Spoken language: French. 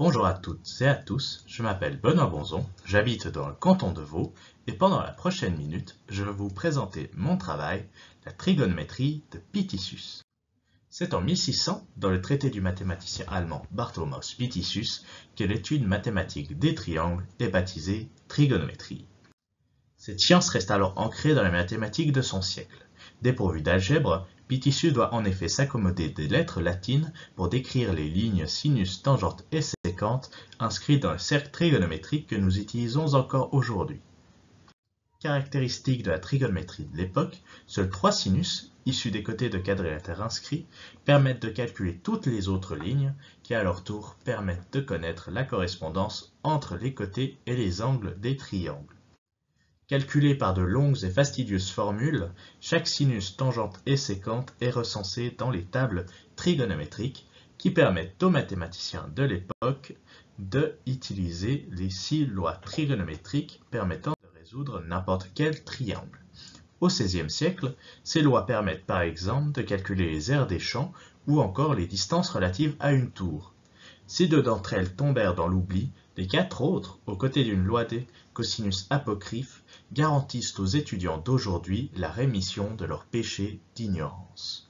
Bonjour à toutes et à tous, je m'appelle Benoît Bonzon, j'habite dans le canton de Vaud et pendant la prochaine minute, je vais vous présenter mon travail, la trigonométrie de Pitisus. C'est en 1600, dans le traité du mathématicien allemand Bartholomäus Pitisus, que l'étude mathématique des triangles est baptisée trigonométrie. Cette science reste alors ancrée dans les mathématiques de son siècle. Dépourvu d'algèbre, Pitisus doit en effet s'accommoder des lettres latines pour décrire les lignes sinus, tangentes et séquentes inscrites dans le cercle trigonométrique que nous utilisons encore aujourd'hui. Caractéristique de la trigonométrie de l'époque, seuls 3 sinus, issus des côtés de quadrilatères inscrits, permettent de calculer toutes les autres lignes, qui à leur tour permettent de connaître la correspondance entre les côtés et les angles des triangles. Calculé par de longues et fastidieuses formules, chaque sinus, tangente et séquente est recensé dans les tables trigonométriques qui permettent aux mathématiciens de l'époque d'utiliser les 6 lois trigonométriques permettant de résoudre n'importe quel triangle. Au XVIe siècle, ces lois permettent par exemple de calculer les aires des champs ou encore les distances relatives à une tour. Si 2 d'entre elles tombèrent dans l'oubli, les 4 autres, aux côtés d'une loi des cosinus apocryphes, garantissent aux étudiants d'aujourd'hui la rémission de leurs péchés d'ignorance.